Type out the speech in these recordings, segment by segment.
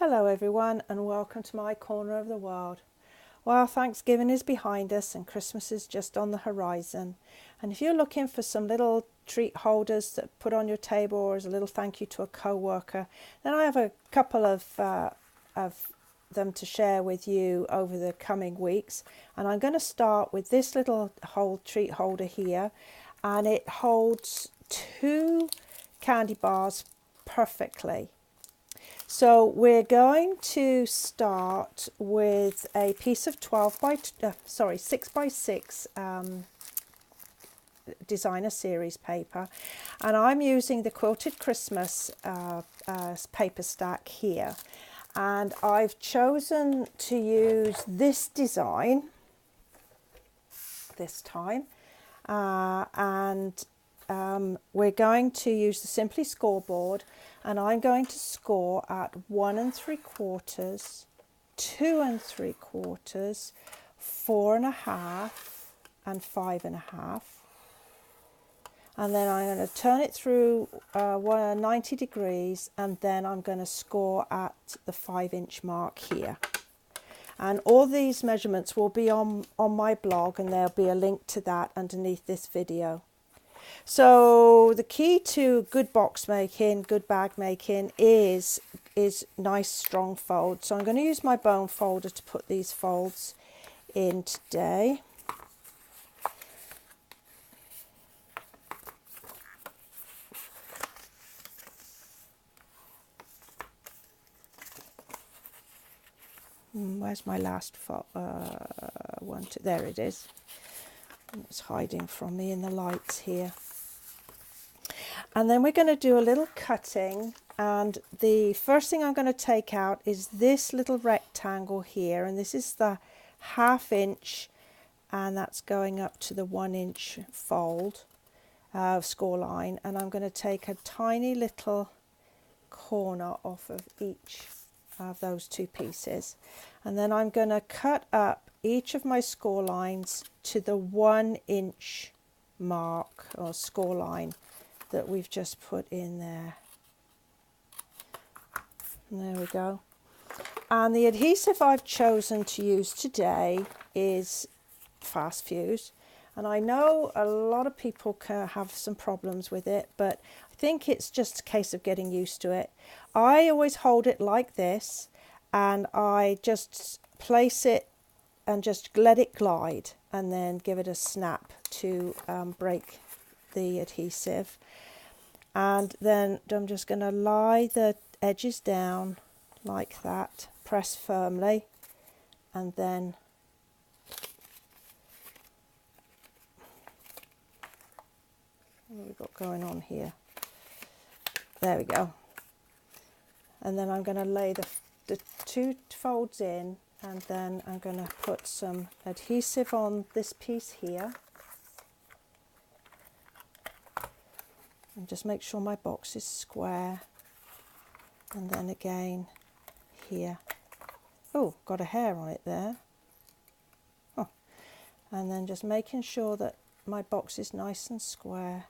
Hello everyone and welcome to my corner of the world. Well, Thanksgiving is behind us and Christmas is just on the horizon. And if you're looking for some little treat holders to put on your table or as a little thank you to a co-worker, then I have a couple of them to share with you over the coming weeks. And I'm going to start with this little treat holder here, and it holds 2 candy bars perfectly. So we're going to start with a piece of 6 by 6 designer series paper, and I'm using the Quilted Christmas paper stack here, and I've chosen to use this design this time, we're going to use the Simply scoreboard, and I'm going to score at 1 3/4, 2 3/4, 4 1/2, and 5 1/2. And then I'm going to turn it through 90 degrees, and then I'm going to score at the 5-inch mark here. And all these measurements will be on my blog, and there'll be a link to that underneath this video. So the key to good box making, good bag making is nice strong folds. So I'm going to use my bone folder to put these folds in today. Where's my last one? There it is. It's hiding from me in the lights here. And then we're going to do a little cutting, and the first thing I'm going to take out is this little rectangle here, and this is the 1/2 inch, and that's going up to the 1-inch fold score line, and I'm going to take a tiny little corner off of each of those 2 pieces, and then I'm going to cut up each of my score lines to the 1-inch mark or score line that we've just put in there. And there we go. And the adhesive I've chosen to use today is Fast Fuse, and I know a lot of people can have some problems with it, but I think it's just a case of getting used to it. I always hold it like this, and I just place it and just let it glide, and then give it a snap to break the adhesive. And then I'm just going to lie the edges down like that, press firmly, and then what have we got going on here? There we go. And then I'm going to lay the 2 folds in, and then I'm going to put some adhesive on this piece here. And just make sure my box is square, and then again here. Oh, got a hair on it there. Oh. And then just making sure that my box is nice and square.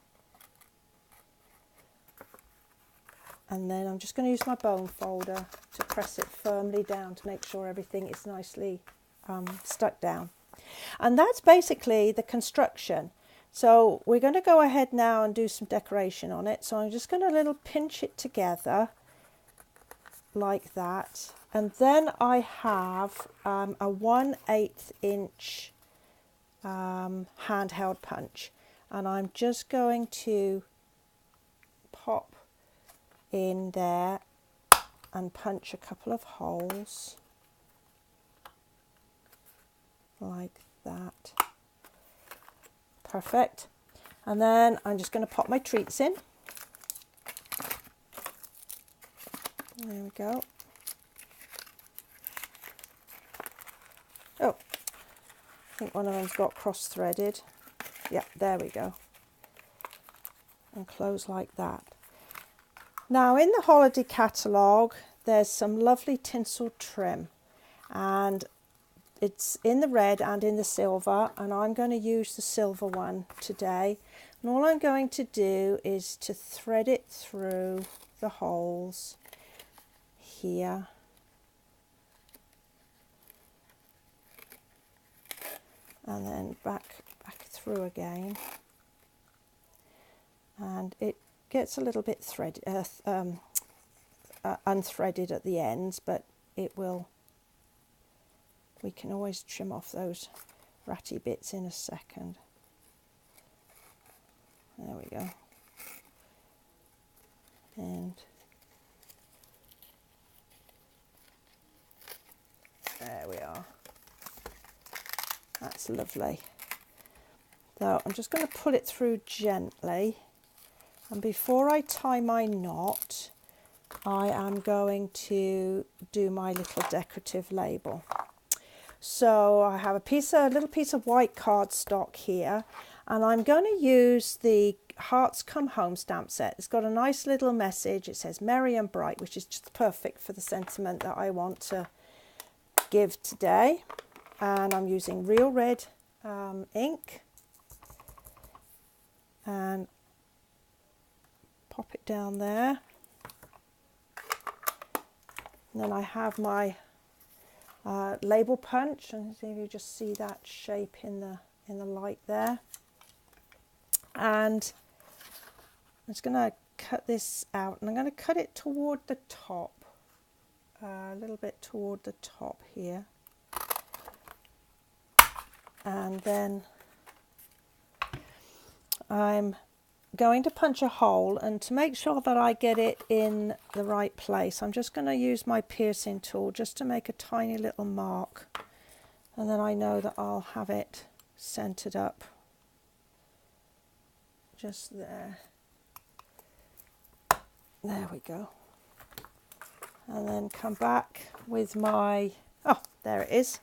And then I'm just going to use my bone folder to press it firmly down to make sure everything is nicely stuck down. And that's basically the construction. So we're going to go ahead now and do some decoration on it. So I'm just going to pinch it together like that. And then I have a 1/8 inch handheld punch. And I'm just going to pop in there and punch a couple of holes like that. Perfect. And then I'm just going to pop my treats in. There we go. Oh, I think one of them's got cross-threaded. Yeah, there we go. And close like that. Now in the holiday catalogue, there's some lovely tinsel trim, and it's in the red and in the silver, and I'm going to use the silver one today. And all I'm going to do is to thread it through the holes here and then back through again, and it gets a little bit unthreaded at the ends, but it will, we can always trim off those ratty bits in a second. There we go. And there we are. That's lovely. So I'm just going to pull it through gently, and before I tie my knot, I am going to do my little decorative label. So I have a little piece of white cardstock here, and I'm going to use the Hearts Come Home stamp set. It's got a nice little message. It says merry and bright, which is just perfect for the sentiment that I want to give today. And I'm using real red ink, and pop it down there. And then I have my label punch, and see if you just see that shape in the light there. And I'm just going to cut this out, and I'm going to cut it toward the top, a little bit toward the top here. And then I'm going to punch a hole, and to make sure that I get it in the right place, I'm just going to use my piercing tool just to make a tiny little mark, and then I know that I'll have it centered up just there. There we go. And then come back with my, oh, there it is,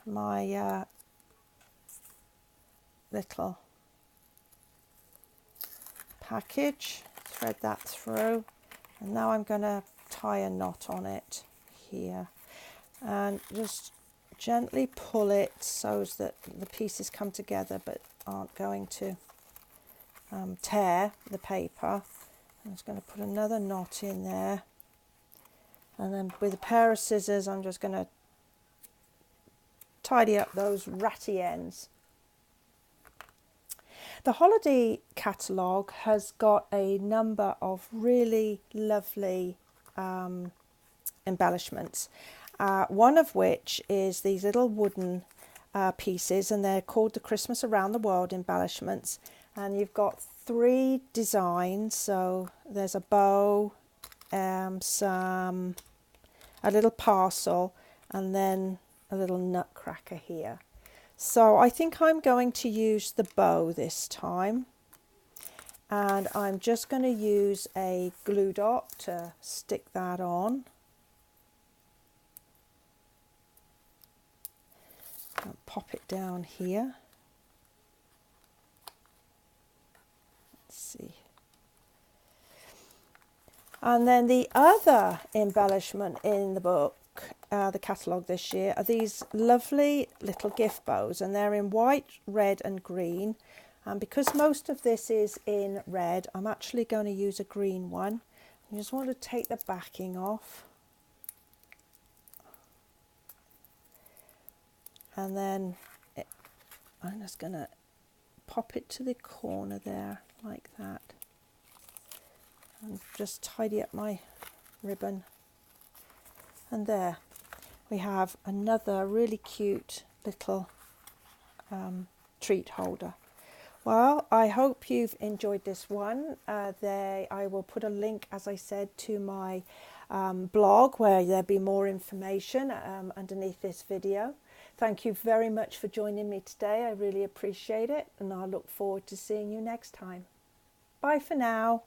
my little package, thread that through, and now I'm going to tie a knot on it here, and just gently pull it so that the pieces come together but aren't going to tear the paper. I'm just going to put another knot in there, and then with a pair of scissors I'm just going to tidy up those ratty ends. The holiday catalogue has got a number of really lovely embellishments, one of which is these little wooden pieces, and they're called the Christmas Around the World embellishments, and you've got 3 designs. So there's a bow, a little parcel, and then a little nutcracker here. So I think I'm going to use the bow this time, and I'm just going to use a glue dot to stick that on. I'll pop it down here. Let's see. And then the other embellishment in the book, the catalogue this year, are these lovely little gift bows, and they're in white, red and green. And because most of this is in red, I'm actually going to use a green one. You just want to take the backing off, and then I'm just going to pop it to the corner there like that, and just tidy up my ribbon. And there we have another really cute little treat holder. Well, I hope you've enjoyed this one. I will put a link, as I said, to my blog where there'll be more information underneath this video. Thank you very much for joining me today. I really appreciate it, and I look forward to seeing you next time. Bye for now.